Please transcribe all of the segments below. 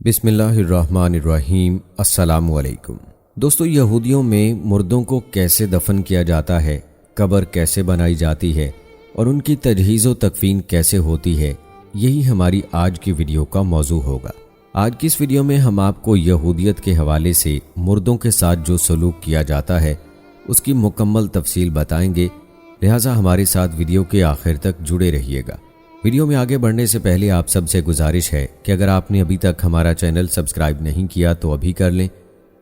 بسم اللہ الرحمن الرحیم۔ السلام علیکم دوستو، یہودیوں میں مردوں کو کیسے دفن کیا جاتا ہے، قبر کیسے بنائی جاتی ہے اور ان کی تجہیز و تکفین کیسے ہوتی ہے، یہی ہماری آج کی ویڈیو کا موضوع ہوگا۔ آج کی اس ویڈیو میں ہم آپ کو یہودیت کے حوالے سے مردوں کے ساتھ جو سلوک کیا جاتا ہے اس کی مکمل تفصیل بتائیں گے، لہٰذا ہمارے ساتھ ویڈیو کے آخر تک جڑے رہیے گا۔ ویڈیو میں آگے بڑھنے سے پہلے آپ سب سے گزارش ہے کہ اگر آپ نے ابھی تک ہمارا چینل سبسکرائب نہیں کیا تو ابھی کر لیں،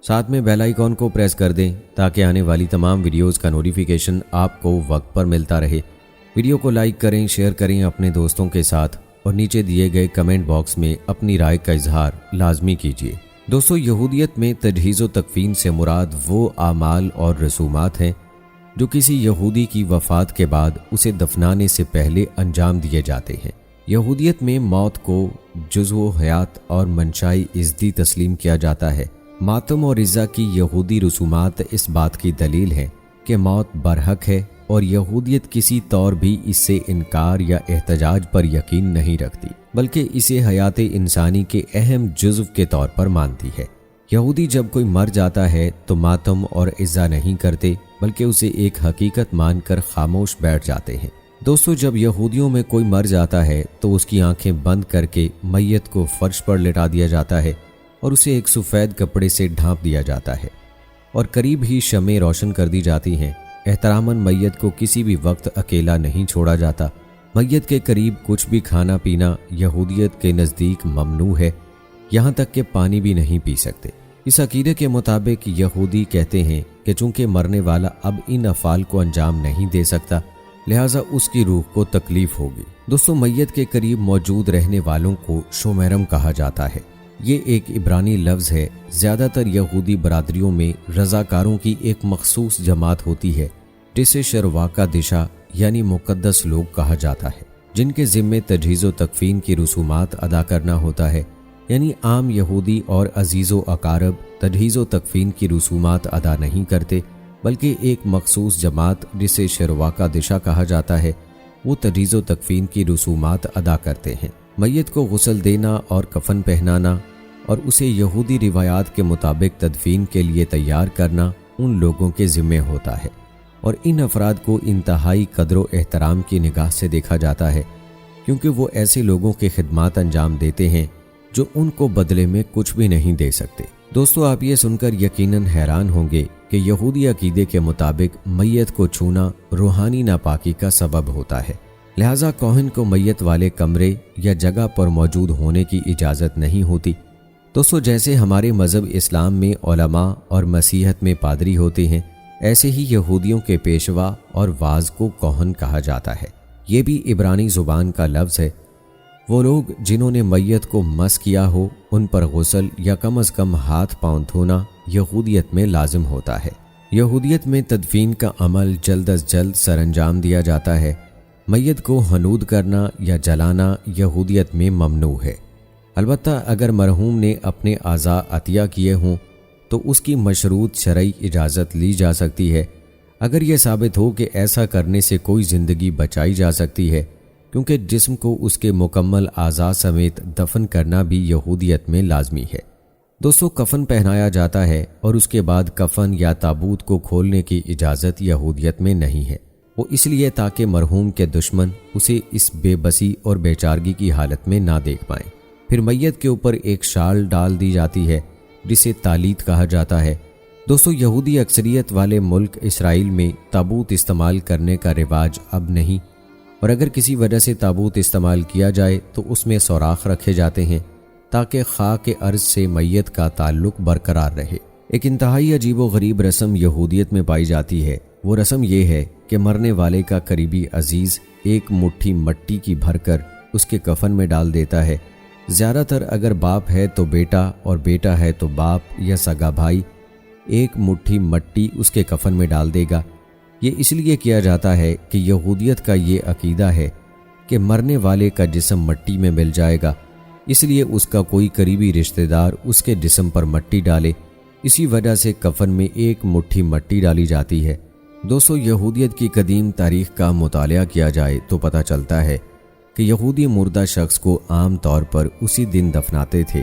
ساتھ میں بیل آئیکن کو پریس کر دیں تاکہ آنے والی تمام ویڈیوز کا نوٹیفیکیشن آپ کو وقت پر ملتا رہے۔ ویڈیو کو لائک کریں، شیئر کریں اپنے دوستوں کے ساتھ اور نیچے دیے گئے کمنٹ باکس میں اپنی رائے کا اظہار لازمی کیجیے۔ دوستو، یہودیت میں تجہیز و تکفین سے مراد وہ اعمال اور رسومات ہیں جو کسی یہودی کی وفات کے بعد اسے دفنانے سے پہلے انجام دیے جاتے ہیں۔ یہودیت میں موت کو جزو حیات اور منشائی ازدی تسلیم کیا جاتا ہے۔ ماتم اور عزا کی یہودی رسومات اس بات کی دلیل ہے کہ موت برحق ہے اور یہودیت کسی طور بھی اس سے انکار یا احتجاج پر یقین نہیں رکھتی، بلکہ اسے حیات انسانی کے اہم جزو کے طور پر مانتی ہے۔ یہودی جب کوئی مر جاتا ہے تو ماتم اور عزا نہیں کرتے، بلکہ اسے ایک حقیقت مان کر خاموش بیٹھ جاتے ہیں۔ دوستو، جب یہودیوں میں کوئی مر جاتا ہے تو اس کی آنکھیں بند کر کے میت کو فرش پر لٹا دیا جاتا ہے اور اسے ایک سفید کپڑے سے ڈھانپ دیا جاتا ہے اور قریب ہی شمعیں روشن کر دی جاتی ہیں۔ احتراماً میت کو کسی بھی وقت اکیلا نہیں چھوڑا جاتا۔ میت کے قریب کچھ بھی کھانا پینا یہودیت کے نزدیک ممنوع ہے، یہاں تک کہ پانی بھی نہیں پی سکتے۔ اس عقیدے کے مطابق یہودی کہتے ہیں کہ چونکہ مرنے والا اب ان افعال کو انجام نہیں دے سکتا، لہٰذا اس کی روح کو تکلیف ہوگی۔ دوستو، میت کے قریب موجود رہنے والوں کو شومیرم کہا جاتا ہے۔ یہ ایک عبرانی لفظ ہے۔ زیادہ تر یہودی برادریوں میں رضاکاروں کی ایک مخصوص جماعت ہوتی ہے جسے شرواکہ دشا یعنی مقدس لوگ کہا جاتا ہے، جن کے ذمے تجہیز و تکفین کی رسومات ادا کرنا ہوتا ہے۔ یعنی عام یہودی اور عزیز و اقارب تجہیز و تکفین کی رسومات ادا نہیں کرتے، بلکہ ایک مخصوص جماعت جسے شرواکہ دشا کہا جاتا ہے وہ تجہیز و تکفین کی رسومات ادا کرتے ہیں۔ میت کو غسل دینا اور کفن پہنانا اور اسے یہودی روایات کے مطابق تدفین کے لیے تیار کرنا ان لوگوں کے ذمے ہوتا ہے، اور ان افراد کو انتہائی قدر و احترام کی نگاہ سے دیکھا جاتا ہے، کیونکہ وہ ایسے لوگوں کے خدمات انجام دیتے ہیں جو ان کو بدلے میں کچھ بھی نہیں دے سکتے۔ دوستو، آپ یہ سن کر یقیناً حیران ہوں گے کہ یہودی عقیدے کے مطابق میت کو چھونا روحانی ناپاکی کا سبب ہوتا ہے، لہٰذا کوہن کو میت والے کمرے یا جگہ پر موجود ہونے کی اجازت نہیں ہوتی۔ دوستو، جیسے ہمارے مذہب اسلام میں علماء اور مسیحیت میں پادری ہوتے ہیں، ایسے ہی یہودیوں کے پیشوا اور واعظ کو کوہن کہا جاتا ہے۔ یہ بھی عبرانی زبان کا لفظ ہے۔ وہ لوگ جنہوں نے میت کو مس کیا ہو ان پر غسل یا کم از کم ہاتھ پاؤں دھونا یہودیت میں لازم ہوتا ہے۔ یہودیت میں تدفین کا عمل جلد از جلد سر انجام دیا جاتا ہے۔ میت کو حنود کرنا یا جلانا یہودیت میں ممنوع ہے، البتہ اگر مرحوم نے اپنے اعضاء عطیہ کیے ہوں تو اس کی مشروط شرعی اجازت لی جا سکتی ہے، اگر یہ ثابت ہو کہ ایسا کرنے سے کوئی زندگی بچائی جا سکتی ہے، کیونکہ جسم کو اس کے مکمل اعضاء سمیت دفن کرنا بھی یہودیت میں لازمی ہے۔ دوستو، کفن پہنایا جاتا ہے اور اس کے بعد کفن یا تابوت کو کھولنے کی اجازت یہودیت میں نہیں ہے۔ وہ اس لیے تاکہ مرحوم کے دشمن اسے اس بے بسی اور بے چارگی کی حالت میں نہ دیکھ پائیں۔ پھر میت کے اوپر ایک شال ڈال دی جاتی ہے جسے تالیت کہا جاتا ہے۔ دوستو، یہودی اکثریت والے ملک اسرائیل میں تابوت استعمال کرنے کا رواج اب نہیں، اور اگر کسی وجہ سے تابوت استعمال کیا جائے تو اس میں سوراخ رکھے جاتے ہیں تاکہ خاک ارض سے میت کا تعلق برقرار رہے۔ ایک انتہائی عجیب و غریب رسم یہودیت میں پائی جاتی ہے۔ وہ رسم یہ ہے کہ مرنے والے کا قریبی عزیز ایک مٹھی مٹی کی بھر کر اس کے کفن میں ڈال دیتا ہے۔ زیادہ تر اگر باپ ہے تو بیٹا اور بیٹا ہے تو باپ یا سگا بھائی ایک مٹھی مٹی اس کے کفن میں ڈال دے گا۔ یہ اس لیے کیا جاتا ہے کہ یہودیت کا یہ عقیدہ ہے کہ مرنے والے کا جسم مٹی میں مل جائے گا، اس لیے اس کا کوئی قریبی رشتہ دار اس کے جسم پر مٹی ڈالے۔ اسی وجہ سے کفن میں ایک مٹھی مٹی ڈالی جاتی ہے۔ دوستو، یہودیت کی قدیم تاریخ کا مطالعہ کیا جائے تو پتہ چلتا ہے کہ یہودی مردہ شخص کو عام طور پر اسی دن دفناتے تھے